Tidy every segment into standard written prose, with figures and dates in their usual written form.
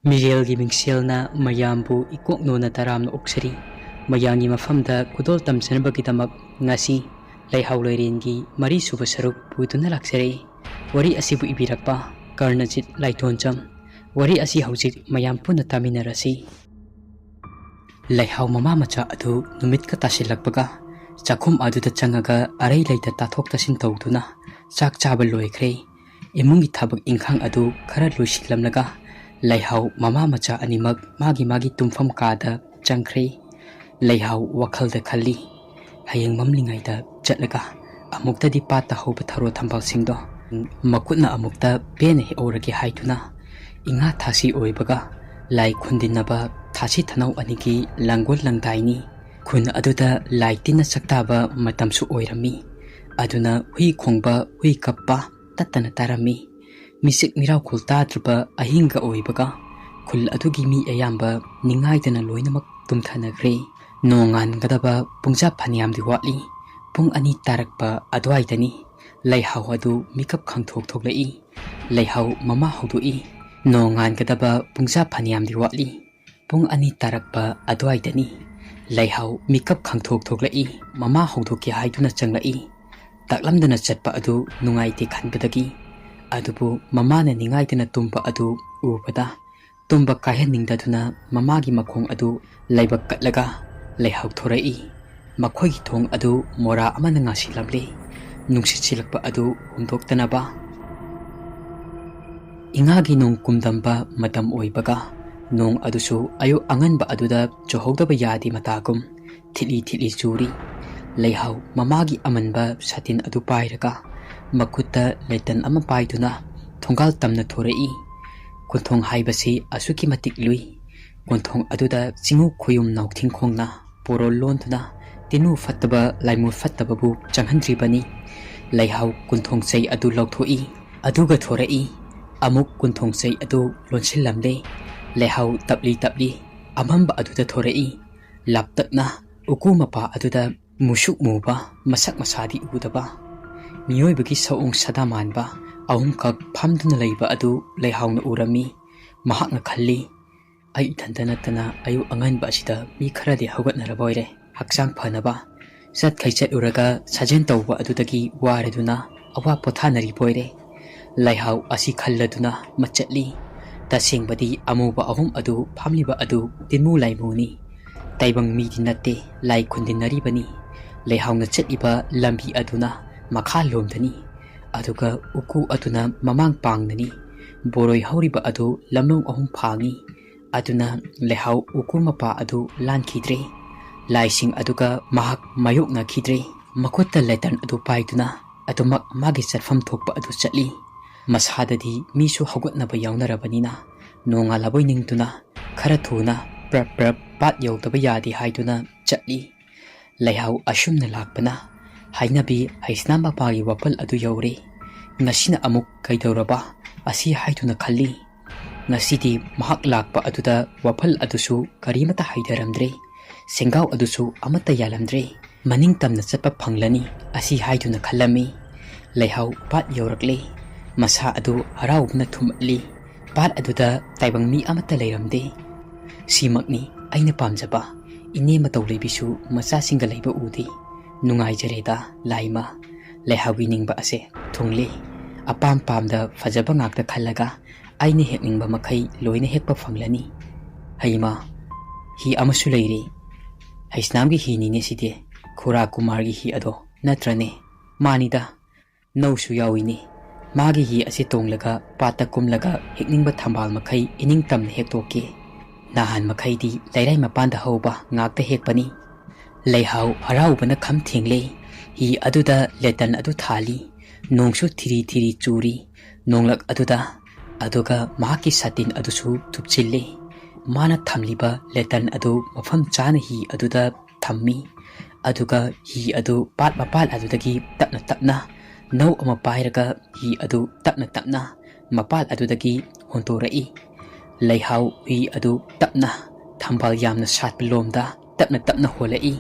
ꯃꯤꯔꯦꯜꯒꯤ ꯃꯤꯡꯁꯦꯜꯅ ꯃꯌꯥꯝꯕꯨ ꯏꯀꯣꯛꯅꯣꯅ ꯇꯔꯥꯝꯅ ꯑꯣꯛꯁꯔꯤ ꯃꯌꯥꯝꯒꯤ ꯃꯐꯝꯗ ꯈꯨꯗꯣꯜ ꯇꯝꯖꯅꯕꯒꯤꯗꯃꯛ ꯉꯁꯤ ꯂꯩꯍꯥꯎ ꯂꯩꯔꯦꯟꯒꯤ ꯃꯔꯤꯁꯨꯕ ꯁꯔꯨꯛ ꯄꯨꯗꯨꯅ ꯂꯥꯛꯆꯔꯛꯏ꯫ ꯋꯥꯔꯤ ꯑꯁꯤꯕꯨ ꯏꯕꯤꯔꯛꯄ ꯀꯔꯅꯖꯤꯠ ꯂꯥꯏꯇꯣꯟꯖꯝ꯫ ꯋꯥꯔꯤ ꯑꯁꯤ ꯍꯧꯖꯤꯛ ꯃꯌꯥꯝ ꯄꯨꯟꯅ ꯇꯥꯃꯤꯟꯅꯔꯁꯤ꯫ ꯂꯩꯍꯥꯎ ꯃꯃꯥ ꯃꯆꯥ ꯑꯗꯨ ꯅꯨꯃꯤꯠꯀ ꯇꯥꯁꯤꯜꯂꯛꯄꯒ ꯆꯥꯛꯈꯨꯝ ꯑꯗꯨꯗ ꯆꯪꯉꯒ ꯑꯔꯩ ꯂꯩꯇ ꯇꯥꯊꯣꯛ ꯇꯥꯁꯤꯟ ꯇꯧꯗꯨꯅ ꯆꯥꯛ ꯆꯥꯕ ꯂꯣꯏꯈ꯭ꯔꯦ꯫ ꯏꯃꯨꯡꯒꯤ ꯊꯕꯛ ꯏꯪꯈꯥꯡ ꯑꯗꯨ ꯈꯔ ꯂꯣꯏꯁꯤꯜꯂꯝꯂꯒ ꯂꯩꯍꯥꯎ ꯃꯃꯥ ꯃꯆꯥ ꯑꯅꯤꯃꯛ ꯃꯥꯒꯤ ꯇꯨꯝꯐꯝ ꯀꯥꯗ ꯆꯪꯈ꯭ꯔꯦ꯫ ꯂꯩꯍꯥꯎ ꯋꯥꯈꯜꯗ ꯈꯜꯂꯤ, ꯍꯌꯦꯡ ꯃꯝꯂꯤꯉꯩꯗ ꯆꯠꯂꯒ ꯑꯃꯨꯛꯇꯗꯤ ꯄꯥꯠꯇ ꯍꯧꯕ ꯊꯔꯣ ꯊꯝꯕꯥꯜꯁꯤꯡꯗꯣ ꯃꯈꯨꯠꯅ ꯑꯃꯨꯛꯇ ꯄꯦꯟꯅ ꯍꯦꯛꯍꯧꯔꯒꯦ ꯍꯥꯏꯗꯨꯅ ꯏꯉꯥ ꯊꯥꯁꯤ ꯑꯣꯏꯕꯒ ꯂꯥꯏ ꯈꯨꯟꯗꯤꯟꯅꯕ ꯊꯥꯁꯤ ꯊꯅꯧ ꯑꯅꯤꯒꯤ ꯂꯥꯡꯒꯣꯜ ꯂꯪꯗꯥꯏꯅꯤ꯫ ꯈꯨꯟ ꯑꯗꯨꯗ ꯂꯥꯏ ꯇꯤꯟꯅ ꯆꯥꯛꯇꯥꯕ ꯃꯇꯝꯁꯨ ꯑꯣꯏꯔꯝꯃꯤ꯫ ꯑꯗꯨꯅ ꯍꯨꯏ ꯈꯣꯡꯕ, ꯍꯨꯏ ꯀꯞꯄ ꯇꯠꯇꯅ ꯇꯥꯔꯝꯃꯤ꯫ ꯃꯤꯆꯤꯛ ꯃꯤꯔꯥꯎꯈꯣꯜ ꯇꯥꯗ꯭ꯔꯕ ꯑꯍꯤꯡꯒ ꯑꯣꯏꯕꯒ ꯈꯨꯜ ꯑꯗꯨꯒꯤ ꯃꯤ ꯑꯌꯥꯝꯕ ꯅꯤꯡꯉꯥꯏꯗꯅ ꯂꯣꯏꯅꯃꯛ ꯇꯨꯝꯊꯅꯈ꯭ꯔꯦ꯫ ꯅꯣꯡ ꯉꯥꯟꯒꯗꯕ ꯄꯨꯡꯖꯥ ꯐꯅꯌꯥꯝꯗꯤ ꯋꯥꯠꯂꯤ꯫ ꯄꯨꯡ 2 ꯇꯥꯔꯛꯄ ꯑꯗꯨꯋꯥꯏꯗꯅꯤ ꯂꯩꯍꯥꯎ ꯑꯗꯨ ꯃꯤꯀꯞ ꯈꯪꯊꯣꯛ ꯊꯣꯛꯂꯛꯏ꯫ ꯂꯩꯍꯥꯎ ꯃꯃꯥ ꯍꯧꯗꯣꯛꯏ, ꯅꯣꯡ ꯉꯥꯟꯒꯗꯕ ꯄꯨꯡꯖꯥ ꯐꯅꯌꯥꯝꯗꯤ ꯋꯥꯠꯂꯤ꯫ ꯄꯨꯡ 2 ꯇꯥꯔꯛꯄ ꯑꯗꯨꯋꯥꯏꯗꯅꯤ ꯂꯩꯍꯥꯎ ꯃꯤꯀꯞ ꯈꯪꯊꯣꯛ ꯊꯣꯛꯂꯛꯏ꯫ ꯃꯃꯥ ꯍꯧꯗꯣꯛꯀꯦ ꯍꯥꯏꯗꯨꯅ ꯆꯪꯂꯛꯏ꯫ ꯇꯥꯛꯂꯝꯗꯅ ꯆꯠꯄ ꯑꯗꯨ ꯅꯨꯡꯉꯥꯏꯇꯦ ꯈꯟꯕꯗꯒꯤ, ꯑꯗꯨꯕꯨ ꯃꯃꯥꯅ ꯅꯤꯡꯉꯥꯏꯗꯅ ꯇꯨꯝꯕ ꯑꯗꯨ ꯎꯕꯗ ꯇꯨꯝꯕ ꯀꯥꯏꯍꯟꯅꯤꯡꯗꯗꯨꯅ ꯃꯃꯥꯒꯤ ꯃꯈꯣꯡ ꯑꯗꯨ ꯂꯥꯏꯕꯛ ꯀꯠꯂꯒ ꯂꯩꯍꯥꯎ ꯊꯣꯔꯛꯏ꯫ ꯃꯈꯣꯏꯒꯤ ꯊꯣꯡ ꯑꯗꯨ ꯃꯣꯔꯥ ꯑꯃꯅ ꯉꯥꯁꯤꯜꯂꯝꯂꯦ, ꯅꯨꯡꯁꯤꯠ ꯁꯤꯜꯂꯛꯄ ꯑꯗꯨ ꯍꯨꯝꯗꯣꯛꯇꯅꯕ꯫ ꯏꯉꯥꯒꯤ ꯅꯣꯡ ꯀꯨꯝꯗꯝꯕ ꯃꯇꯝ ꯑꯣꯏꯕꯒ ꯅꯣꯡ ꯑꯗꯨꯁꯨ ꯑꯌꯨꯛ ꯑꯉꯟꯕ ꯑꯗꯨꯗ ꯆꯨꯍꯧꯗꯕ ꯌꯥꯗꯦ ꯃꯇꯥꯒꯨꯝ ꯊꯤꯠꯂꯤ ꯊꯤꯠꯂꯤ ꯆꯨꯔꯤ꯫ ꯂꯩꯍꯥꯎ ꯃꯃꯥꯒꯤ ꯑꯃꯟꯕ ꯁꯥꯇꯤꯟ ꯑꯗꯨ ꯄꯥꯏꯔꯒ ꯃꯈꯨꯠꯇ ꯂꯩꯇꯟ ꯑꯃ ꯄꯥꯏꯗꯨꯅ ꯊꯣꯡꯒꯥꯜ ꯇꯝꯅ ꯊꯣꯔꯛꯏ꯫ ꯀꯣꯟꯊꯣꯡ ꯍꯥꯏꯕꯁꯤ ꯑꯁꯨꯛꯀꯤ ꯃꯇꯤꯛ ꯂꯨꯏ꯫ ꯀꯣꯟꯊꯣꯡ ꯑꯗꯨꯗ ꯆꯤꯡꯎ ꯈꯣꯌꯨꯝ ꯅꯥꯎꯊꯤꯡꯈꯣꯡꯅ ꯄꯣꯔꯣꯜ ꯂꯣꯟꯗꯨꯅ ꯇꯤꯟꯅꯨ ꯐꯠꯇꯕ ꯂꯥꯏꯃꯨ ꯐꯠꯇꯕꯕꯨ ꯆꯪꯍꯟꯗ꯭ꯔꯤꯕꯅꯤ꯫ ꯂꯩꯍꯥꯎ ꯀꯨꯟꯊꯣꯡ ꯆꯩ ꯑꯗꯨ ꯂꯧꯊꯣꯛꯏ, ꯑꯗꯨꯒ ꯊꯣꯔꯛꯏ꯫ ꯑꯃꯨꯛ ꯀꯨꯟꯊꯣꯡ ꯆꯩ ꯑꯗꯨ ꯂꯣꯟꯁꯤꯜꯂꯝꯂꯦ꯫ ꯂꯩꯍꯥꯎ ꯇꯞꯂꯤ ꯇꯞꯂꯤ ꯑꯃꯝꯕ ꯑꯗꯨꯗ ꯊꯣꯔꯛꯏ꯫ ꯂꯥꯞꯇꯛꯅ ꯎꯀꯨ ꯃꯄꯥ ꯑꯗꯨꯗ ꯃꯨꯁꯨꯛ ꯃꯨꯕ ꯃꯁꯛ ꯃꯁꯥꯗꯤ ꯎꯗꯕ ꯃꯤꯑꯣꯏꯕꯒꯤ ꯁꯑꯣꯡ ꯁꯥꯗꯥ ꯃꯥꯟꯕ ꯑꯍꯨꯝꯈꯛ ꯐꯝꯗꯨꯅ ꯂꯩꯕ ꯑꯗꯨ ꯂꯩꯍꯥꯎꯅ ꯎꯔꯝꯃꯤ꯫ ꯃꯍꯥꯛꯅ ꯈꯜꯂꯤ, ꯑꯩ ꯏꯊꯟꯇ ꯅꯠꯇꯅ ꯑꯌꯨꯛ ꯑꯉꯟꯕ ꯑꯁꯤꯗ ꯃꯤ ꯈꯔꯗꯤ ꯍꯧꯒꯠꯅꯔꯕꯣꯏꯔꯦ ꯍꯛꯆꯥꯡ ꯐꯅꯕ꯫ ꯆꯠꯈꯩ ꯆꯠꯂꯨꯔꯒ ꯁꯥꯖꯦꯟ ꯇꯧꯕ ꯑꯗꯨꯗꯒꯤ ꯋꯥꯔꯗꯨꯅ ꯑꯋꯥ ꯄꯣꯊꯥꯅꯔꯤꯕꯣꯏꯔꯦ꯫ ꯂꯩꯍꯥꯎ ꯑꯁꯤ ꯈꯜꯂꯗꯨꯅ ꯃꯆꯠꯂꯤ꯫ ꯇꯁꯦꯡꯕꯗꯤ ꯑꯃꯨꯕ ꯑꯍꯨꯝ ꯑꯗꯨ ꯐꯝꯂꯤꯕ ꯑꯗꯨ ꯇꯤꯟꯃꯨ ꯂꯥꯏꯃꯨꯅꯤ, ꯇꯥꯏꯕꯪ ꯃꯤꯗꯤ ꯅꯠꯇꯦ, ꯂꯥꯏ ꯈꯨꯟꯗꯤꯟꯅꯔꯤꯕꯅꯤ꯫ ꯂꯩꯍꯥꯎꯅ ꯆꯠꯂꯤꯕ ꯂꯝꯕꯤ ꯑꯗꯨꯅ ꯃꯈꯥꯂꯣꯝꯗꯅꯤ, ꯑꯗꯨꯒ ꯎꯀꯨ ꯑꯗꯨꯅ ꯃꯃꯥꯡ ꯄꯥꯡꯅꯅꯤ꯫ ꯕꯣꯔꯣꯏ ꯍꯧꯔꯤꯕ ꯑꯗꯨ ꯂꯝꯂꯣꯡ 3 ꯐꯥꯡꯉꯤ꯫ ꯑꯗꯨꯅ ꯂꯩꯍꯥꯎ ꯎꯀꯨ ꯃꯄꯥ ꯑꯗꯨ ꯂꯥꯟꯈꯤꯗ꯭ꯔꯦ꯫ ꯂꯥꯏꯁꯤꯡ ꯑꯗꯨꯒ ꯃꯍꯥꯛ ꯃꯥꯌꯣꯛꯅꯈꯤꯗ꯭ꯔꯦ꯫ ꯃꯈꯨꯠꯇ ꯂꯦꯇꯔꯟ ꯑꯗꯨ ꯄꯥꯏꯗꯨꯅ ꯑꯗꯨꯃꯛ ꯃꯥꯒꯤ ꯆꯠꯐꯝ ꯊꯣꯛꯄ ꯑꯗꯨ ꯆꯠꯂꯤ꯫ ꯃꯁꯥꯗꯗꯤ ꯃꯤꯁꯨ ꯍꯧꯒꯠꯅꯕ ꯌꯥꯎꯅꯔꯕꯅꯤꯅ ꯅꯣꯡꯉꯥꯜꯂꯕꯣꯏ ꯅꯤꯡꯗꯨꯅ ꯈꯔ ꯊꯨꯅ ꯄ꯭ꯔꯞ ꯄ꯭ꯔꯞ ꯄꯥꯠ ꯌꯧꯗꯕ ꯌꯥꯗꯦ ꯍꯥꯏꯗꯨꯅ ꯆꯠꯂꯤ꯫ ꯂꯩꯍꯥꯎ ꯑꯁꯨꯝꯅ ꯂꯥꯛꯄꯅ ꯍꯩꯅꯕꯤ ꯍꯩꯁꯅꯥꯝ ꯃꯄꯥꯒꯤ ꯋꯥꯄꯜ ꯑꯗꯨ ꯌꯧꯔꯦ꯫ ꯉꯁꯤꯅ ꯑꯃꯨꯛ ꯀꯩꯗꯧꯔꯕ ꯑꯁꯤ ꯍꯥꯏꯗꯨꯅ ꯈꯜꯂꯤ꯫ ꯉꯁꯤꯗꯤ ꯃꯍꯥꯛ ꯂꯥꯛꯄ ꯑꯗꯨꯗ ꯋꯥꯐꯜ ꯑꯗꯨꯁꯨ ꯀꯔꯤꯃꯇ ꯍꯩꯊꯔꯝꯗ꯭ꯔꯦ꯫ ꯁꯦꯡꯒꯥꯎ ꯑꯗꯨꯁꯨ ꯑꯃꯠꯇ ꯌꯥꯜꯂꯝꯗ꯭ꯔꯦ꯫ ꯃꯅꯤꯡ ꯇꯝꯅ ꯆꯠꯄ ꯐꯪꯂꯅꯤ ꯑꯁꯤ ꯍꯥꯏꯗꯨꯅ ꯈꯜꯂꯝꯃꯤ꯫ ꯂꯩꯍꯥꯎ ꯄꯥꯠ ꯌꯧꯔꯛꯂꯦ꯫ ꯃꯁꯥ ꯑꯗꯨ ꯍꯔꯥꯎꯕꯅ ꯊꯨꯝꯍꯠꯂꯤ꯫ ꯄꯥꯠ ꯑꯗꯨꯗ ꯇꯥꯏꯕꯪ ꯃꯤ ꯑꯃꯠꯇ ꯂꯩꯔꯝꯗꯦ꯫ ꯁꯤꯃꯛꯅꯤ ꯑꯩꯅ ꯄꯥꯝꯖꯕ, ꯏꯅꯦ ꯃꯇꯧ ꯂꯩꯕꯤꯁꯨ ꯃꯆꯥꯁꯤꯡꯒ ꯂꯩꯕ ꯎꯗꯦ꯫ ꯅꯨꯡꯉꯥꯏꯖꯔꯦꯗ ꯂꯥꯏꯃ꯫ ꯂꯩꯍꯥꯎꯒꯤ ꯅꯤꯡꯕ ꯑꯁꯦ ꯊꯨꯡꯂꯦ꯫ ꯑꯄꯥꯝ ꯄꯥꯝꯗ ꯐꯖꯕ ꯉꯥꯛꯇ ꯈꯜꯂꯒ ꯑꯩꯅ ꯍꯦꯛꯅꯤꯡꯕ ꯃꯈꯩ ꯂꯣꯏꯅ ꯍꯦꯛꯄ ꯐꯪꯂꯅꯤ꯫ ꯍꯩꯃ, ꯍꯤ ꯑꯃꯁꯨ ꯂꯩꯔꯦ꯫ ꯍꯩꯁꯅꯥꯝꯒꯤ ꯍꯤꯅꯤꯅꯦ ꯁꯤꯗꯤ, ꯈꯨꯔꯥ ꯀꯨꯃꯥꯔꯒꯤ ꯍꯤ ꯑꯗꯣ ꯅꯠꯇ꯭ꯔꯅꯦ? ꯃꯥꯅꯤꯗ, ꯅꯧꯁꯨ ꯌꯥꯎꯏꯅꯦ꯫ ꯃꯥꯒꯤ ꯍꯤ ꯑꯁꯤ ꯇꯣꯡꯂꯒ ꯄꯥꯠꯇ ꯀꯨꯝꯂꯒ ꯍꯦꯛꯅꯤꯡꯕ ꯊꯝꯕꯥꯜ ꯃꯈꯩ ꯏꯅꯤꯡꯇꯝꯅ ꯍꯦꯛꯇꯣꯛꯀꯦ꯫ ꯅꯍꯥꯟ ꯃꯈꯩꯗꯤ ꯂꯩꯔꯥꯏ ꯃꯄꯥꯟꯗ ꯍꯧꯕ ꯉꯥꯛꯇ ꯍꯦꯛꯄꯅꯤ꯫ ꯂꯩꯍꯥꯎ ꯍꯔꯥꯎꯕꯅ ꯈꯝ ꯊꯦꯡꯂꯦ꯫ ꯍꯤ ꯑꯗꯨꯗ ꯂꯦꯇꯟ ꯑꯗꯨ ꯊꯥꯜꯂꯤ꯫ ꯅꯣꯡꯁꯨ ꯊꯤꯔꯤ ꯊꯤꯔꯤ ꯆꯨꯔꯤ ꯅꯣꯡꯂꯛ ꯑꯗꯨꯗ, ꯑꯗꯨꯒ ꯃꯍꯥꯛꯀꯤ ꯁꯥꯇꯤꯟ ꯑꯗꯨꯁꯨ ꯊꯨꯞꯆꯤꯜꯂꯤ꯫ ꯃꯥꯅ ꯊꯝꯂꯤꯕ ꯂꯦꯇꯟ ꯑꯗꯨ ꯃꯐꯝ ꯆꯥꯅ ꯍꯤ ꯑꯗꯨꯗ ꯊꯝꯃꯤ꯫ ꯑꯗꯨꯒ ꯍꯤ ꯑꯗꯨ ꯄꯥꯠ ꯃꯄꯥꯜ ꯑꯗꯨꯗꯒꯤ ꯇꯞꯅ ꯇꯞꯅ ꯅꯧ ꯑꯃ ꯄꯥꯏꯔꯒ ꯍꯤ ꯑꯗꯨ ꯇꯞꯅ ꯇꯞꯅ ꯃꯄꯥꯜ ꯑꯗꯨꯗꯒꯤ ꯍꯣꯟꯇꯣꯔꯛꯏ꯫ ꯂꯩꯍꯥꯎ ꯍꯤ ꯑꯗꯨ ꯇꯞꯅ ꯊꯝꯕꯥꯜ ꯌꯥꯝꯅ ꯁꯥꯠꯄ ꯂꯣꯝꯗ ꯇꯞꯅ ꯇꯞꯅ ꯍꯣꯜꯂꯛꯏ꯫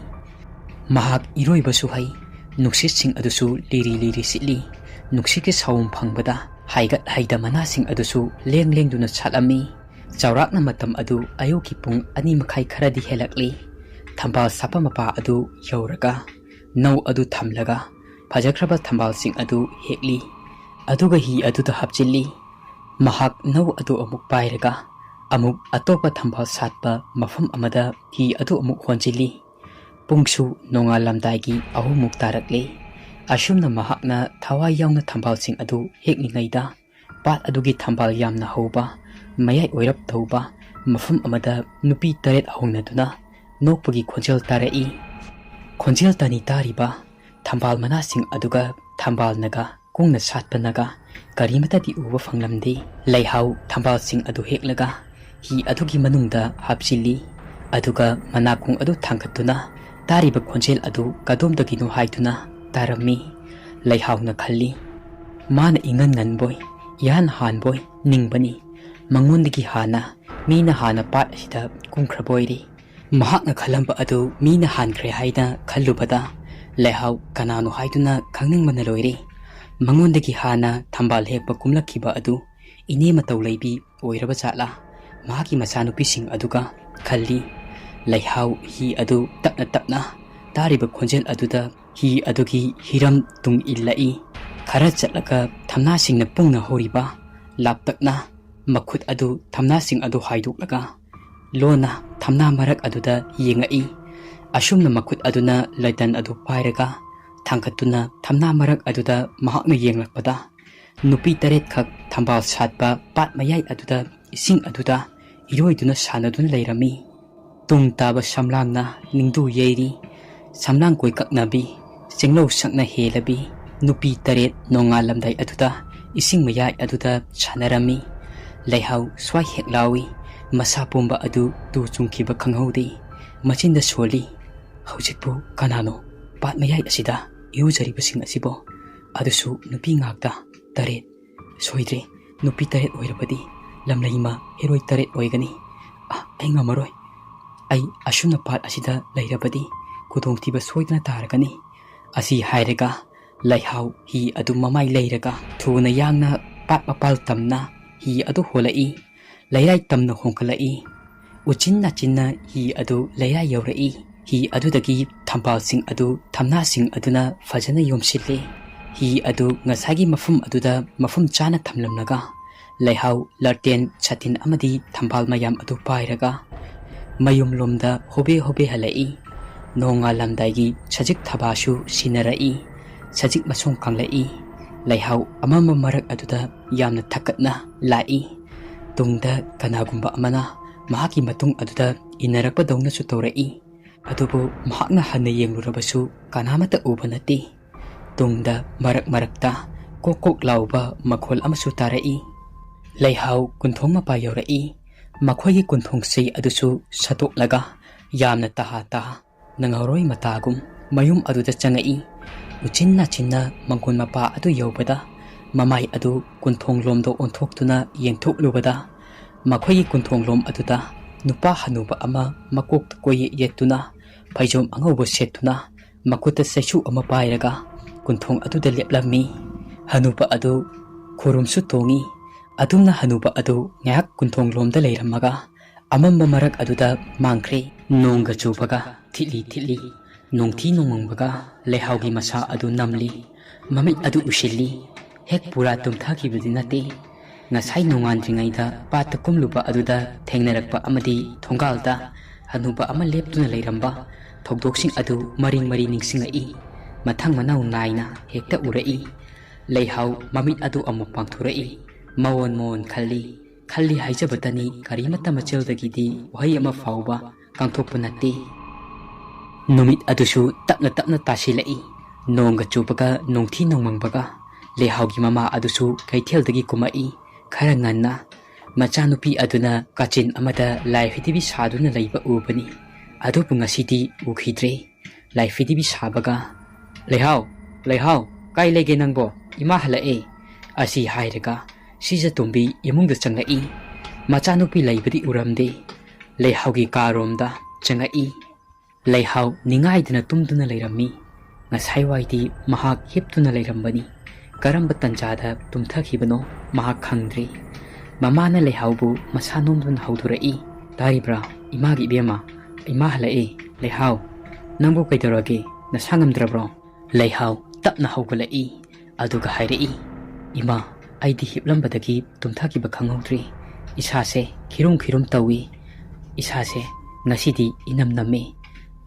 ꯃꯍꯥꯛ ꯏꯔꯣꯏꯕꯁꯨ ꯍꯩ꯫ ꯅꯨꯡꯁꯤꯠꯁꯤꯡ ꯑꯗꯨꯁꯨ ꯂꯤꯔꯤ ꯂꯤꯔꯤ ꯁꯤꯠꯂꯤ꯫ ꯅꯨꯡꯁꯤꯠꯀꯤ ꯁꯥꯎꯝ ꯐꯪꯕꯗ ꯍꯥꯏꯒꯠ ꯍꯩꯗ ꯃꯅꯥꯁꯤꯡ ꯑꯗꯨꯁꯨ ꯂꯦꯡ ꯂꯦꯡꯗꯨꯅ ꯁꯥꯠꯂꯝꯃꯤ꯫ Chaurakna matam adu ayuki pung 2:30 kharadi helakli. Thambal sapa mapa adu yauraga nau adu thamlaga phajakraba thambal sing adu hekli aduga hi adu da hapchilli mahak nau adu amuk pairaga amuk atopa thambal satpa mafam amada hi adu amuk honjilli pungsu nonga lamdai gi ahumuk tarakle ashumna mahakna thawai yauna thambal sing adu hekni ngaida pat adugi thambal yamna hoba mayai oirap thoba mafam amada nupi taret ahungna duna nokpagi khonjel tarai khonjel tani tariba thambal mana sing aduga thambal naga kungna satpa naga karimata di uba phanglamdi laihau thambal sing adu heklaga hi adugi manungda hapchili aduga manakung adu thangkatuna tariba khonjel adu kadomdagi no haituna tarami laihau na khalli mana ingan nganboy yan hanboy ningbani mangondagi hana mina hana pat asida kungkhraboiri mahakna khalamba adu mina hankhre haina khallubada laihau kanano haiduna khangningmana loiri mangondagi hana thambal hekpa kumlakhiba adu ine matau leibi oiraba chatla mahaki machanupi sing aduga khalli laihau hi adu tapna tapna tariba khonjel aduda hi adugi hiram tung illai khara chatlaga thamna singna pungna horiba laptakna makhut adu thamna sing adu haiduklaga lona thamna marak aduda yengai ashumna makhut aduna laitan adu pairaga thangkatuna thamna marak aduda mahakna yenglakpada nupi taret khak thambal satpa pat mayai aduda ising aduda iroiduna sanaduna leirami tung taba samlangna ningdu yeiri samlang koi kaknabi singlo sakna helabi nupi taret nonga lamdai aduda ising mayai aduda sanarami laihau swai heklawi masa pumba adu tu chungkiba khanghaudi machinda soli hojikpu kanano pat mayai asida iujariba asibo adusu nupi ngakta taret soidre nupi taret oirabadi lamlaima heroi taret oigani ai ngamaroi ai ashuna pat asida lairabadi kudongtiba soidna taragani asi hairaga laihau hi adu mamai leiraga thuna yangna pat mapal tamna hi adu holai lairai tamna hongkalai uchinna chinna hi adu lairai yaurai hi adudagi thambal sing adu thamna sing aduna fajana yomsille hi adu ngasagi mafum aduda mafum chana thamlamnaga laihau larten chatin amadi thambal mayam adu pairaga mayum lomda hobe hobe halai nonga lamdaigi chajik thabasu sinarai chajik masong kanglai laihau amama marak aduda yamna thakatna lai tungda kanagumba amana mahaki matung aduda inarakpa dongna su torai adubu mahakna hanna yenglurabasu kanamata uba nati tungda marak marakta kokok lauba makhol amasu tarai laihau kunthong mapa yorai makhoigi kunthong sei adusu satoklaga yamna taha taha nangauroi matagum mayum aduda changai uchinna chinna mangkon mapa adu yobada mamai adu kunthong lomdo onthok-tuna yengthok-lubada makhoi kunthong lom aduda nupa hanuba ama makok koi yetuna phaijom angauba setuna makuta saisu ama pairaga kunthong aduda leplami hanuba adu khurumsu tongi adumna hanuba adu ngak kunthong lomda leiramaga amamba marak aduda mangkhre nongga chubaga thili thili nongthi nongmangbaga lehaugi masa adu namli mamit adu ushilli hek pura tumthakibadi nate ngasai nongandringaida pat kumluba aduda thengnarakpa amadi thongalda hanuba ama leptuna leiramba thogdoksing adu maring mari ningsingai mathang manau naina hekta urai leihau mamit adu amuk pangthurai mawon mon khalli haijabatani karimata macheldagidi wahai ama fauba kangthokpa nate numit adusu tapna tapna tasilai nongga chupaga nongthi nongmangbaga lehaugi mama adusu kaithel-dagi kumai khara nganna machanupi aduna kachin amada laifidibi saduna leiba ubani adubu ngasidi ukhidre laifidibi sabaga leihau kai lege nangbo ima halae asi hairaga sija tumbi imungda changai machanupi leibadi uramde leihaugi karomda changai leihau ningaidna tumduna leirami ngasai waidi mahak hiptuna leirambani karamba tanjada tumthakhibano mahak khangdri Mamana Leihaubu masanumdun haudurai. Taribra, imagi ibema, imahalai, Leihau. Nambu kaitaragi, nasangamdrabro. Leihau, tapna haugalai. Aduga hairai. Ima, aidi hiplambadagi tumthaki bakanghaudri. Isase, kirum tawi. Isase, ngasidi inam nami.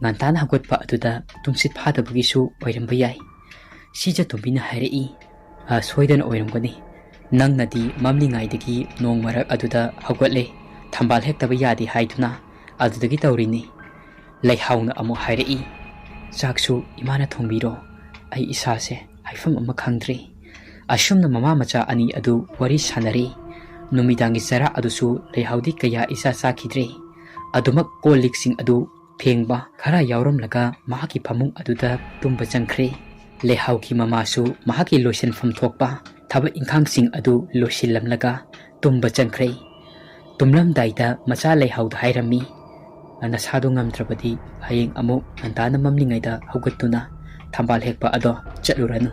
Ngantana hagotpa aduda tumsit phadabagisu oiramba yai. Sija tumbina hairai. Soidan oiramgani. Nang nadi mamlingaidagi nong marak aduda hagotle. Thambal hektaba yadi haiduna adudagi taurini. Leihauna amu hairai. Chaksu imana thongbiro. Ai isase haifam ama khangdri. Asumna mama macha ani adu wari sanari. Numidangi sara adusu leihaudi kaya isa sakidri. Adumak koliksing adu thengba khara yauramlaga mahaki phamung aduda tumba changkhre. Leihauki mamasu mahaki lotion fam thokpa thaba ingkhangsing adu losillamlaga tumba changkhre. Tumlam daida macha leihauda hairami. Nasado ngamdrabadi hayeng amuk antana mamlingaida haugatuna thambal hekpa ado chatluranu.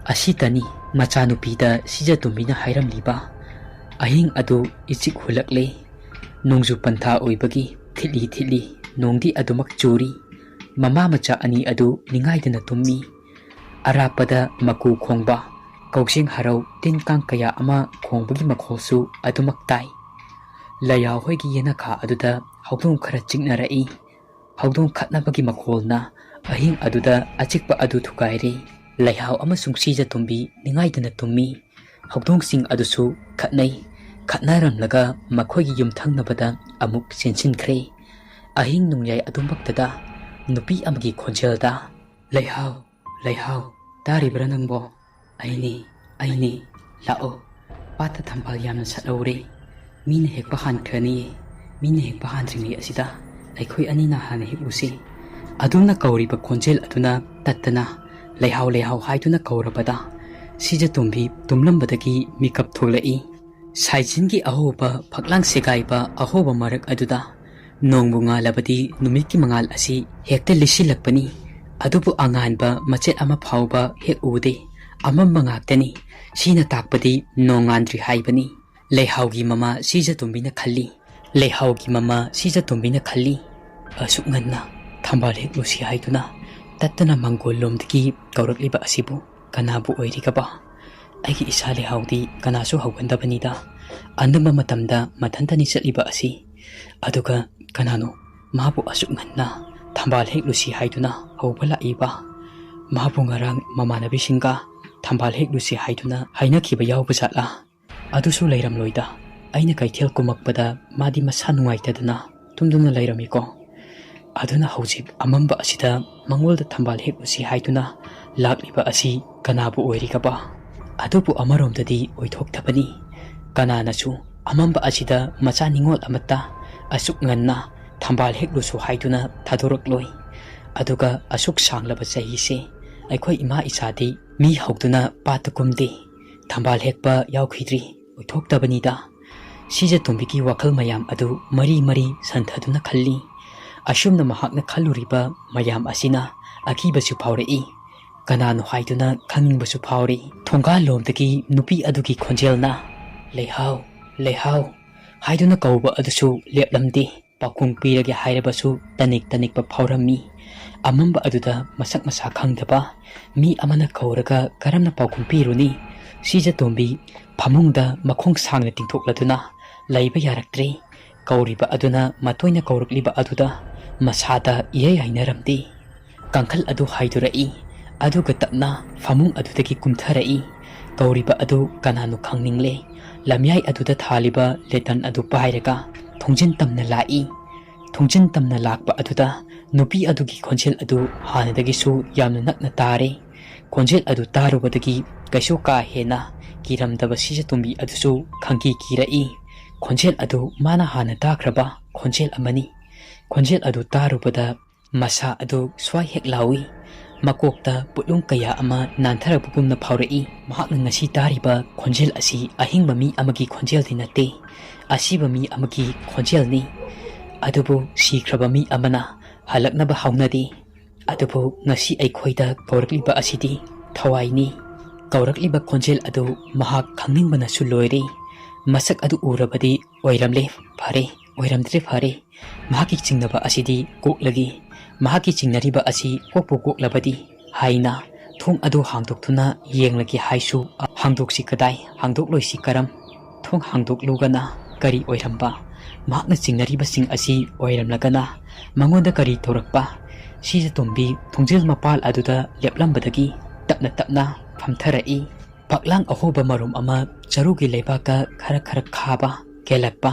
Asitani macha nupida sija tumbina hairamliba. Ahing adu ichik hulakle. Nongju pantha oibagi thili nongdi adumak churi. Mama macha ani adu ningaidana tummi. Arapada maku khongba kauksing harau tinkang kaya ama khongbagi makholsu adumak tai. Layau hoigi yena kha aduda haudong khara chingnarai. Haudong khatnabagi makholna ahing aduda achikpa adu thukaire. Layau amasung sija tumbi ningaidana tummi. Haudong sing adusu khatnai. Khatnaramlaga makhoigi yumthangnabada amuk sensinkhre. Ahing nungyai adumbaktada nupi amagi khonjelda. Leihau, taribra nangbo. Aini, lao. Pata thambal yamna satlaure. Mina hekpa hankrani. Mina hekpa handringi asida. Aikhoi anina hana heklusi. Aduna kauriba khonjel aduna tattana. Leihau haiduna kaurabada. Sija tumbi tumlambadagi mikap tholai. Saijingi ahoba phaklang segaiba ahoba marak aduda. Nongbu ngalabadi numiki mangal asi hekta lisilakpani. Adubu anganba machet ama phauba hek ude. Amam mangaktani. Sina takpadi nongandri haibani. Leihaugi mama sija tumbina khalli. Asuk nganna thambal heklusi haiduna tattana mangol lomdagi kaurakliba asibu kanabu oirikaba. Aigi isa leihaudi kanasu haugandabanida. Andamba matamda mathantani chatliba asi. Aduga kanano mabu asuk nganna thambal heklusi haiduna haubala iba. Mabu ngarang mamanabisinga thambal heklusi haiduna hainakhiba yauba jatla. Adusu leiramloida. Aina kaithel kumakpada madi masa nungaitadana tumduna leiramiko. Aduna haujik amamba asida mangolda thambal heklusi haiduna lakliba asi kanabu oirikaba. Adubu amaromdadi oithoktabani. Kananasu amamba asida macha ningol amata asuk nganna thambal heklusu haiduna thadurakloi. Aduga asuk sanglaba chahise aikhoi ima isadi mi hauduna patakumde. Thambal hekpa yaukhidri oithoktabanida. Sija tumbiki wakhal mayam adu mari santhaduna khalli. Asumna mahakna khalluriba mayam asina akibasu phaurai. Kanano haiduna khangingbasu phauri. Thonga lomdagi nupi adugi khonjelna. Leihau haiduna kauba adusu leplamdi. Pakung pirage hairabasu tanikpa phaurammi. Amamba aduda masak masa khangdaba mi amana kauraga karamna pakung piruni. Sija tumbi phamungda makhong sangna tingthokladuna laiba yaraktre. Kauriba aduna matoina kaurakliba aduda masada iyai hainaramdi. Kangkhal adu haidurai. Aduga tapna phamung adudagi kumtharai. Kauriba adu kanano khangningle. Lamyai aduda thaliba letan adu pairaga thongjin tamna lai. Thongjin tamna lakpa aduda nupi adugi khonjel adu hanadagisu yamna nakna tare. Khonjel adu tarubadagi kaisu ka hena kiramdaba sija tumbi adusu khangki kirai. Khonjel adu mana hana takraba khonjel amani. Khonjel adu tarubada masa adu swai hek lawi. Makokta putlung kaya ama nantarabugumna phaurai. Mahakna ngasi tariba khonjel asi ahingba mi amagi khonjel dinate. Asiba mi amagi khonjel ni. Adubu sikraba mi amana halaknaba haunadi. Adubu ngasi aikhoida kaurakliba asidi thawai ni. Kaurakliba khonjel adu mahak khangningbana su loire. ꯃꯁꯛ ꯑꯗꯨ ꯎꯔꯕꯗꯤ ꯑꯣꯏꯔꯝꯂꯦ ꯐꯔꯦ ꯑꯣꯏꯔꯝꯗ꯭ꯔꯦ ꯐꯔꯦ ꯃꯍꯥꯛꯀꯤ ꯆꯤꯡꯅꯕ ꯑꯁꯤꯗꯤ ꯀꯣꯛꯂꯒꯤ ꯃꯍꯥꯛꯀꯤ ꯆꯤꯡꯅꯔꯤꯕ ꯑꯁꯤ ꯀꯣꯛꯄꯨ ꯀꯣꯛꯂꯕꯗꯤ ꯍꯥꯏꯅ ꯊꯣꯡ ꯑꯗꯨ ꯍꯥꯡꯗꯣꯛꯇꯨꯅ ꯌꯦꯡꯂꯒꯦ ꯍꯥꯏꯁꯨ ꯍꯥꯡꯗꯣꯛꯁꯤ ꯀꯗꯥꯏ ꯍꯥꯡꯗꯣꯛꯂꯣꯏꯁꯤ ꯀꯔꯝ ꯊꯣꯡ ꯍꯥꯡꯗꯣꯛꯂꯨꯒꯅ ꯀꯔꯤ ꯑꯣꯏꯔꯝꯕ ꯃꯍꯥꯛꯅ ꯆꯤꯡꯅꯔꯤꯕꯁꯤꯡ ꯑꯁꯤ ꯑꯣꯏꯔꯝꯂꯒꯅ ꯃꯉꯣꯟꯗ ꯀꯔꯤ ꯇꯧꯔꯛꯄ ꯁꯤꯖꯇꯣꯝꯕꯤ ꯊꯣꯡꯖꯦꯜ ꯃꯄꯥꯜ ꯑꯗꯨꯗ ꯂꯦꯞꯂꯝꯕꯗꯒꯤ ꯇꯞꯅ ꯇꯞꯅ ꯐꯝꯊꯔꯛꯏ ꯐꯛꯂꯥꯡ ꯑꯍꯣꯕ ꯃꯔꯨꯝ ꯑꯃ ꯆꯔꯨꯒꯤ ꯂꯩꯕꯥꯛꯀ ꯈꯔ ꯈꯥꯕ ꯀꯦꯜꯂꯛꯄ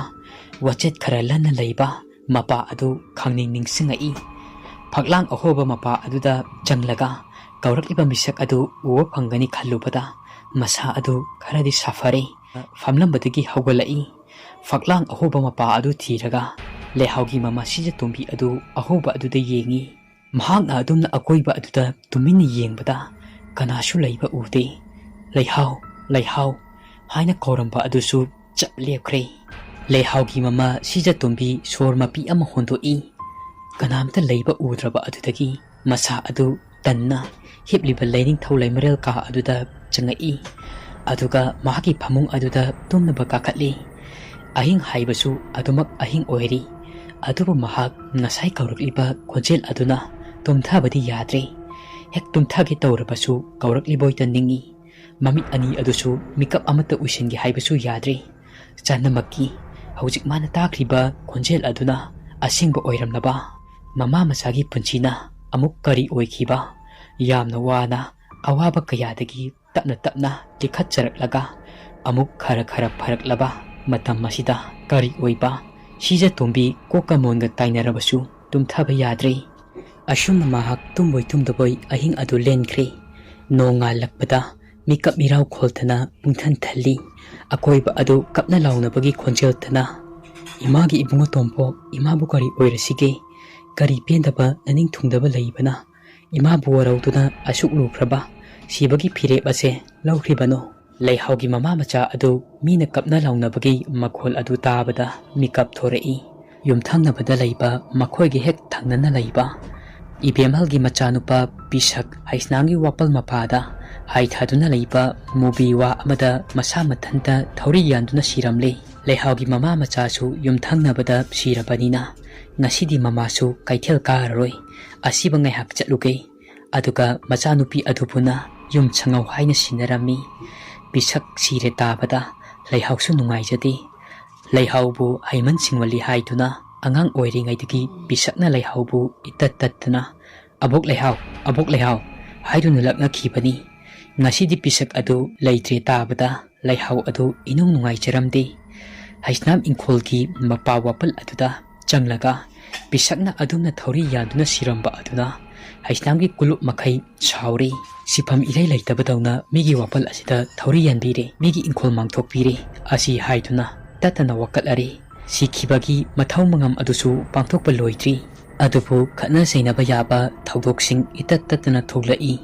ꯋꯥꯆꯦꯠ ꯈꯔ ꯂꯟꯅ ꯂꯩꯕ ꯃꯄꯥ ꯑꯗꯨ ꯈꯪꯅꯤꯡ ꯅꯤꯡꯁꯤꯡꯉꯛꯏ ꯐꯛꯂꯥꯡ ꯑꯍꯣꯕ ꯃꯄꯥ ꯑꯗꯨꯗ ꯆꯪꯂꯒ ꯀꯧꯔꯛꯂꯤꯕ ꯃꯤꯁꯛ ꯑꯗꯨ ꯎꯕ ꯐꯪꯒꯅꯤ ꯈꯜꯂꯨꯕꯗ ꯃꯁꯥ ꯑꯗꯨ ꯈꯔꯗꯤ ꯁꯥꯐꯔꯦ ꯐꯝꯂꯝꯕꯗꯒꯤ ꯍꯧꯒꯠꯂꯛꯏ ꯐꯛꯂꯥꯡ ꯑꯍꯣꯕ ꯃꯄꯥ ꯑꯗꯨ ꯊꯤꯔꯒ ꯂꯩꯍꯥꯎꯒꯤ ꯃꯃꯥ ꯁꯤꯖꯇꯣꯝꯕꯤ ꯑꯗꯨ ꯑꯍꯣꯕ ꯑꯗꯨꯗ ꯌꯦꯡꯉꯤ ꯃꯍꯥꯛꯅ ꯑꯗꯨꯝꯅ ꯑꯀꯣꯏꯕ ꯑꯗꯨꯗ ꯇꯨꯃꯤꯟꯅ ꯌꯦꯡꯕꯗ ꯀꯅꯥꯁꯨ ꯂꯩꯕ ꯎꯗꯦ ꯂꯩꯍꯥꯎ ꯂꯩꯍꯥꯎ ꯍꯥꯏꯅ ꯀꯧꯔꯝꯕ ꯑꯗꯨꯁꯨ ꯆꯞ ꯂꯦꯞꯈ꯭ꯔꯦ ꯂꯩꯍꯥꯎꯒꯤ ꯃꯃꯥ ꯁꯤꯖꯇꯣꯝꯕꯤ ꯁꯣꯔ ꯃꯄꯤ ꯑꯃ ꯍꯣꯟꯗꯣꯛꯏ ꯀꯅꯥꯝꯇ ꯂꯩꯕ ꯎꯗ꯭ꯔꯕ ꯑꯗꯨꯗꯒꯤ ꯃꯁꯥ ꯑꯗꯨ ꯇꯟꯅ ꯍꯤꯞꯂꯤꯕ ꯂꯩꯅꯤꯡꯊꯧ ꯂꯩꯃꯔꯦꯜ ꯀꯥ ꯑꯗꯨꯗ ꯆꯪꯉꯛꯏ ꯑꯗꯨꯒ ꯃꯍꯥꯛꯀꯤ ꯐꯃꯨꯡ ꯑꯗꯨꯗ ꯇꯨꯝꯅꯕ ꯀꯥꯈꯠꯂꯤ ꯑꯍꯤꯡ ꯍꯥꯏꯕꯁꯨ ꯑꯗꯨꯃꯛ ꯑꯍꯤꯡ ꯑꯣꯏꯔꯤ ꯑꯗꯨꯕꯨ ꯃꯍꯥꯛ ꯉꯁꯥꯏ ꯀꯧꯔꯛꯂꯤꯕ ꯈꯣꯟꯖꯦꯜ ꯑꯗꯨꯅ ꯇꯨꯝꯊꯕꯗꯤ ꯌꯥꯗ꯭ꯔꯦ ꯍꯦꯛ ꯇꯨꯝꯊꯒꯦ ꯇꯧꯔꯕꯁꯨ ꯀꯧꯔꯛꯂꯤꯕꯣꯏꯇ ꯅꯤꯡꯉꯤ ꯃꯃꯤꯠ ꯑꯅꯤ ꯑꯗꯨꯁꯨ ꯃꯤꯀꯞ ꯑꯃꯠꯇ ꯎꯏꯁꯤꯟꯒꯦ ꯍꯥꯏꯕꯁꯨ ꯌꯥꯗ꯭ꯔꯦ ꯆꯥꯅꯃꯛꯀꯤ ꯍꯧꯖꯤꯛ ꯃꯥꯅ ꯇꯥꯈ꯭ꯔꯤꯕ ꯈꯣꯟꯖꯦꯜ ꯑꯗꯨꯅ ꯑꯁꯦꯡꯕ ꯑꯣꯏꯔꯝꯂꯕ ꯃꯃꯥ ꯃꯆꯥꯒꯤ ꯄꯨꯟꯁꯤꯅ ꯑꯃꯨꯛ ꯀꯔꯤ ꯑꯣꯏꯈꯤꯕ ꯌꯥꯝꯅ ꯋꯥꯅ ꯑꯋꯥꯕ ꯀꯌꯥꯗꯒꯤ ꯇꯞꯅ ꯇꯞꯅ ꯂꯤꯈꯠꯆꯔꯛꯂꯒ ꯑꯃꯨꯛ ꯈꯔ ꯐꯔꯛꯂꯕ ꯃꯇꯝ ꯑꯁꯤꯗ ꯀꯔꯤ ꯑꯣꯏꯕ ꯁꯤꯖꯇꯣꯝꯕꯤ ꯀꯣꯛꯀ ꯃꯣꯟꯒ ꯇꯥꯏꯅꯔꯕꯁꯨ ꯇꯨꯝꯊꯕ ꯌꯥꯗ꯭ꯔꯦ ꯑꯁꯨꯝꯅ ꯃꯍꯥꯛ ꯇꯨꯝꯕꯣꯏ ꯇꯨꯝꯗꯕꯣꯏ ꯑꯍꯤꯡ ꯑꯗꯨ ꯂꯦꯟꯈ꯭ꯔꯦ ꯅꯣꯡꯉꯥꯜꯂꯛꯄꯗ ꯃꯤꯀꯞ ꯃꯤꯔꯥꯎ ꯈꯣꯜꯇꯅ ꯄꯨꯡꯊꯟ ꯊꯜꯂꯤ ꯑꯀꯣꯏꯕ ꯑꯗꯨ ꯀꯞꯅ ꯂꯥꯎꯅꯕꯒꯤ ꯈꯣꯟꯖꯦꯜꯇꯅ ꯏꯃꯥꯒꯤ ꯏꯕꯨꯡꯉꯣ ꯇꯣꯝꯄꯣꯛ ꯏꯃꯥꯕꯨ ꯀꯔꯤ ꯑꯣꯏꯔꯁꯤꯒꯦ ꯀꯔꯤ ꯄꯦꯟꯗꯕ ꯅꯅꯤꯡ ꯊꯨꯡꯗꯕ ꯂꯩꯕꯅ ꯏꯃꯥꯕꯨ ꯋꯥꯔꯧꯗꯨꯅ ꯑꯁꯨꯛ ꯂꯨꯈ꯭ꯔꯕ ꯁꯤꯕꯒꯤ ꯐꯤꯔꯦꯞ ꯑꯁꯦ ꯂꯧꯈ꯭ꯔꯤꯕꯅꯣ ꯂꯩꯍꯥꯎꯒꯤ ꯃꯃꯥ ꯃꯆꯥ ꯑꯗꯨ ꯃꯤꯅ ꯀꯞꯅ ꯂꯥꯎꯅꯕꯒꯤ ꯃꯈꯣꯜ ꯑꯗꯨ ꯇꯥꯕꯗ ꯃꯤꯀꯞ ꯊꯣꯔꯛꯏ ꯌꯨꯝꯊꯪꯅꯕꯗ ꯂꯩꯕ ꯃꯈꯣꯏꯒꯤ ꯍꯦꯛ ꯊꯪꯅꯅ ꯂꯩꯕ ꯏꯕꯦꯝꯍꯜꯒꯤ ꯃꯆꯥꯅꯨꯄꯥ ꯄꯤꯁꯛ ꯍꯩꯁꯅꯥꯡꯒꯤ ꯋꯥꯄꯜ ꯃꯄꯥꯗ ꯍꯥꯏꯊꯗꯨꯅ ꯂꯩꯕ ꯃꯨꯕꯤ ꯋꯥ ꯑꯃꯗ ꯃꯁꯥ ꯃꯊꯟꯇ ꯊꯧꯔꯤ ꯌꯥꯟꯗꯨꯅ ꯁꯤꯔꯝꯂꯦ ꯂꯩꯍꯥꯎꯒꯤ ꯃꯃꯥ ꯃꯆꯥꯁꯨ ꯌꯨꯝꯊꯪꯅꯕꯗ ꯁꯤꯔꯕꯅꯤꯅ ꯉꯁꯤꯗꯤ ꯃꯃꯥꯁꯨ ꯀꯩꯊꯦꯜ ꯀꯥꯔꯔꯣꯏ ꯑꯁꯤꯕ ꯉꯥꯏꯍꯥꯛ ꯆꯠꯂꯨꯒꯦ ꯑꯗꯨꯒ ꯃꯆꯥꯅꯨꯄꯤ ꯑꯗꯨꯕꯨꯅ ꯌꯨꯝ ꯁꯪꯉꯧ ꯍꯥꯏꯅ ꯁꯤꯟꯅꯔꯝꯃꯤ ꯄꯤꯁꯛ ꯁꯤꯔꯦ ꯇꯥꯕꯗ ꯂꯩꯍꯥꯎꯁꯨ ꯅꯨꯡꯉꯥꯏꯖꯗꯦ ꯂꯩꯍꯥꯎꯕꯨ ꯍꯩꯃꯟ ꯁꯤꯡꯃꯜꯂꯤ ꯍꯥꯏꯗꯨꯅ ꯑꯉꯥꯡ ꯑꯣꯏꯔꯤꯉꯩꯗꯒꯤ ꯄꯤꯁꯛꯅ ꯂꯩꯍꯥꯎꯕꯨ ꯏꯇꯠ ꯇꯠꯇꯅ ꯑꯕꯣꯛ ꯂꯩꯍꯥꯎ ꯍꯥꯏꯗꯨꯅ ꯂꯛꯅꯈꯤꯕꯅꯤ ꯉꯁꯤꯗꯤ ꯄꯤꯁꯛ ꯑꯗꯨ ꯂꯩꯇ꯭ꯔꯦ ꯇꯥꯕꯗ ꯂꯩꯍꯥꯎ ꯑꯗු ꯏꯅꯨꯡ ꯅꯨꯡꯉꯥꯏꯖꯔꯝꯗꯦ ꯍꯩꯁꯅꯥꯝ ꯏꯪꯈꯣꯜꯒꯤ ꯃꯄꯥ ꯋꯥꯄꯜ ꯑꯗꯨꯗ ꯆꯪꯂꯒ ꯄꯤꯁꯛꯅ ꯑꯗꯨꯝꯅ ꯊꯧꯔꯤ ꯌꯥꯟꯗꯨꯅ ꯁꯤꯔꯝꯕ ꯑꯗꯨꯅ ꯍꯩꯁꯅꯥꯝꯒꯤ ꯀꯨꯂꯨꯞ ꯃꯈꯩ ꯁꯥꯎꯔꯤ ꯁꯤꯐꯝ ꯏꯔꯩ ꯂꯩꯇꯕꯗꯧꯅ ꯃꯤꯒꯤ ꯋꯥꯄꯜ ꯑꯁꯤꯗ ꯊꯧꯔꯤ ꯌꯥꯟꯕꯤꯔꯦ ꯃꯤꯒꯤ ꯏꯪꯈꯣꯜ ꯃꯥꯡꯊꯣꯛꯄꯤꯔꯦ ꯑꯁꯤ ꯍꯥꯏꯗꯨꯅ ꯇꯠꯇꯅ ꯋꯥꯀꯠꯂꯔꯤ ꯁꯤꯈꯤꯕꯒꯤ ꯃꯊꯧ ꯃꯉꯝ ꯑꯗꯨꯁꯨ ꯄꯥꯡꯊꯣꯛꯄ ꯂꯣꯏꯗ꯭ꯔꯤ ꯑꯗꯨꯕꯨ ꯈꯠꯅ ꯆꯩꯅꯕ ꯌꯥꯕ ꯊꯧꯗꯣꯛꯁꯤꯡ ꯏꯇꯠ ꯇꯠꯇꯅ ꯊꯣꯛꯂꯛꯏ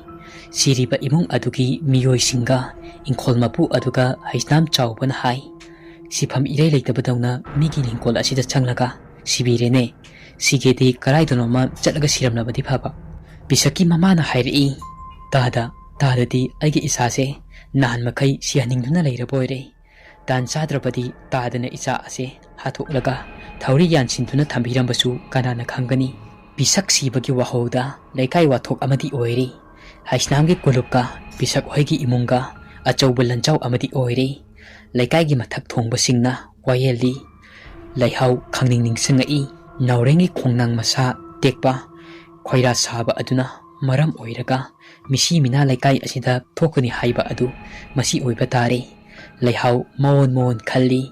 ꯁꯤꯔꯤꯕ ꯏꯃꯨꯡ ꯑꯗꯨꯒꯤ ꯃꯤꯑꯣꯏꯁꯤꯡꯒ ꯏꯪꯈꯣꯜ ꯃꯄꯨ ꯑꯗꯨꯒ ꯍꯩꯁꯅꯥꯝ ꯆꯥꯎꯕꯅ ꯍꯥꯏ ꯁꯤꯐꯝ ꯏꯔꯩ ꯂꯩꯇꯕꯗꯧꯅ ꯃꯤꯒꯤ ꯏꯪꯈꯣꯜ ꯑꯁꯤꯗ ꯆꯪꯂꯒ ꯁꯤꯕꯤꯔꯦꯅꯦ ꯁꯤꯒꯦꯗꯤ ꯀꯔꯥꯏꯗꯅꯣꯃ ꯆꯠꯂꯒ ꯁꯤꯔꯝꯂꯕꯗꯤ ꯐꯕ ꯄꯤꯁꯛꯀꯤ ꯃꯃꯥꯅ ꯍꯥꯏꯔꯛꯏ ꯇꯥꯗꯗꯤ ꯑꯩꯒꯤ ꯏꯆꯥꯁꯦ ꯅꯍꯥꯟ ꯃꯈꯩ ꯁꯤꯍꯟꯅꯤꯡꯗꯨꯅ ꯂꯩꯔꯕ ꯑꯣꯏꯔꯦ ꯇꯥꯟ ꯆꯥꯗ꯭ꯔꯕꯗꯤ ꯇꯥꯗꯅ ꯏꯆꯥ ꯑꯁꯦ ꯍꯥꯠꯇꯣꯛꯂꯒ ꯊꯧꯔꯤ ꯌꯥꯟꯁꯤꯟꯗꯨꯅ ꯊꯝꯕꯤꯔꯝꯕꯁꯨ ꯀꯅꯥꯅ ꯈꯪꯒꯅꯤ ꯄꯤꯁꯛ ꯁꯤꯕꯒꯤ ꯋꯥꯍꯧꯗ ꯂꯩꯀꯥꯏ ꯋꯥꯊꯣꯛ ꯑꯃꯗꯤ ꯑꯣꯏꯔꯤ ꯍꯩꯁꯅꯥꯝꯒꯤ ꯀꯨꯂꯨꯞꯀ ꯄꯤꯁꯛ ꯍꯣꯏꯒꯤ ꯏꯃꯨꯡꯒ ꯑꯆꯧꯕ ꯂꯟꯖꯥꯎ ꯑꯃꯗꯤ ꯑꯣꯏꯔꯤ ꯂꯩꯀꯥꯏꯒꯤ ꯃꯊꯛ ꯊꯣꯡꯕꯁꯤꯡꯅ ꯋꯥꯌꯦꯜꯂꯤ ꯂꯩꯍꯥꯎ ꯈꯪꯅꯤꯡ ꯅꯤꯡꯁꯤꯡꯉꯛꯏ ꯅꯥꯎꯔꯦꯡꯒꯤ ꯈꯣꯡꯅꯥꯡ ꯃꯁꯥ ꯇꯦꯛꯄ ꯈꯣꯏꯔꯥ ꯁꯥꯕ ꯑꯗꯨꯅ ꯃꯔꯝ ꯑꯣꯏꯔꯒ ꯃꯤꯁꯤ ꯃꯤꯅꯥ ꯂꯩꯀꯥꯏ ꯑꯁꯤꯗ ꯊꯣꯛꯀꯅꯤ ꯍꯥꯏꯕ ꯑꯗꯨ ꯃꯁꯤ ꯑꯣꯏꯕ ꯇꯥꯔꯦ ꯂꯩꯍꯥꯎ ꯃꯑꯣꯟ ꯈꯜꯂꯤ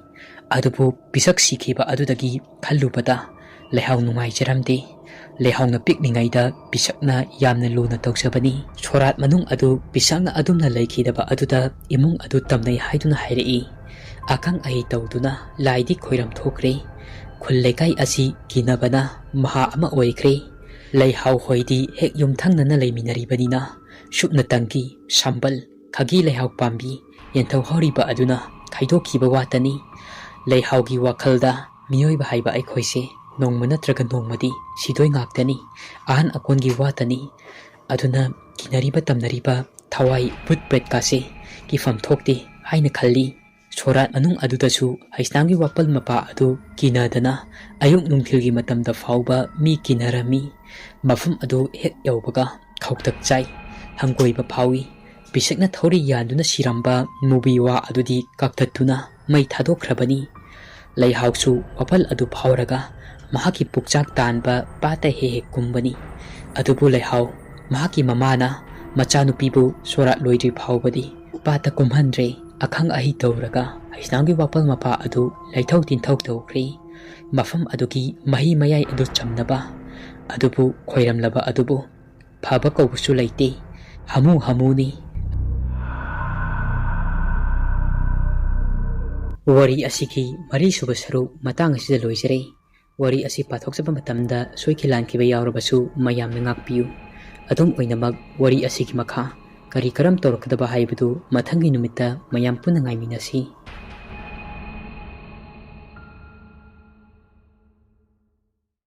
ꯑꯗꯨꯕꯨ ꯄꯤꯁꯛ ꯁꯤꯈꯤꯕ ꯑꯗꯨꯗꯒꯤ ꯈꯜꯂꯨꯕꯗ ꯂꯩꯍꯥꯎ ꯅꯨꯡꯉꯥꯏꯖꯔꯝꯗꯦ ꯂꯩꯍꯥꯎꯅ ꯄꯤꯛꯂꯤꯉꯩꯗ ꯄꯤꯁꯛꯅ ꯌꯥꯝꯅ ꯂꯨꯅ ꯇꯧꯖꯕꯅꯤ ꯁꯣꯔꯥꯠ ꯃꯅꯨꯡ ꯑꯗꯨ ꯄꯤꯁꯛꯅ ꯑꯗꯨꯝꯅ ꯂꯩꯈꯤꯗꯕ ꯑꯗꯨꯗ ꯏꯃꯨꯡ ꯑꯗꯨ ꯇꯝꯅꯩ ꯍꯥꯏꯗꯨꯅ ꯍꯥꯏꯔꯛꯏ ꯑꯈꯪ ꯑꯍꯩ ꯇꯧꯗꯨꯅ ꯂꯥꯏꯗꯤ ꯈꯣꯏꯔꯝ ꯊꯣꯛꯈ꯭ꯔꯦ ꯈꯨꯜ ꯂꯩꯀꯥꯏ ꯑꯁꯤ ꯀꯤꯅꯕꯅ ꯃꯍꯥ ꯑꯃ ꯑꯣꯏꯈ꯭ꯔꯦ ꯂꯩꯍꯥꯎ ꯍꯣꯏꯗꯤ ꯍꯦꯛ ꯌꯨꯝꯊꯪꯅꯅ ꯂꯩꯃꯤꯟꯅꯔꯤꯕꯅꯤꯅ ꯁꯨꯞꯅꯇꯪꯒꯤ ꯁꯝꯕꯜ ꯈꯥꯒꯤ ꯂꯩꯍꯥꯎ ꯄꯥꯝꯕꯤ ꯌꯦꯟꯊꯧ ꯍꯧꯔꯤꯕ ꯑꯗꯨꯅ ꯈꯥꯏꯗꯣꯛꯈꯤꯕ ꯋꯥꯇꯅꯤ ꯂꯩꯍꯥꯎꯒꯤ ꯋꯥꯈꯜꯗ ꯃꯤꯑꯣꯏꯕ ꯍꯥꯏꯕ ꯑꯩꯈꯣꯏꯁꯦ ꯅꯣꯡꯃ ꯅꯠꯇ꯭ꯔꯒ ꯅꯣꯡꯃꯗꯤ ꯁꯤꯗꯣꯏ ꯉꯥꯛꯇꯅꯤ ꯑꯍꯟ ꯑꯀꯣꯟꯒꯤ ꯋꯥꯇꯅꯤ ꯑꯗꯨꯅ ꯀꯤꯅꯔꯤꯕ ꯇꯝꯅꯔꯤꯕ ꯊꯋꯥꯏ ꯕꯨꯠ ꯕ꯭ꯔꯦꯠꯀꯥꯁꯦ ꯀꯤꯐꯝ ꯊꯣꯛꯇꯦ ꯍꯥꯏꯅ ꯈꯜꯂꯤ Sorat manung adudasu Haisnamgi wapal mapa adu kinadana ayuk nungthilgi matamda fauba mi kinarami. Mafam adu hek yaubaga khawtak chai hanggoiba phawi. Bisakna thori yanduna siramba mubiwa adudi kaktatuna mai thadokhrabani. Laihawsu wapal adu phawraga mahaki pukchak tanba pata he kumbani. Adubu laihaw mahaki mamana machanupibu sorat loidri phawbadi pata kumhandre. Akhang ahi tawraga Haisnamgi wapal mapa adu laithau tinthau tawkri. Mafam adugi mahi mayai adu chamnaba. Adubu khoiramlaba adubu phaba kawbusu laite. Hamu hamuni. Wari asiki mari suba saru matang asida loisare. Wari asi pathokjaba matamda soikilankiba yawrabasu mayamna ngakpiyu. Adum oinamag wari asiki makha kari karam tawrakadaba haibadu mathangi numita mayam puna ngaiminasi.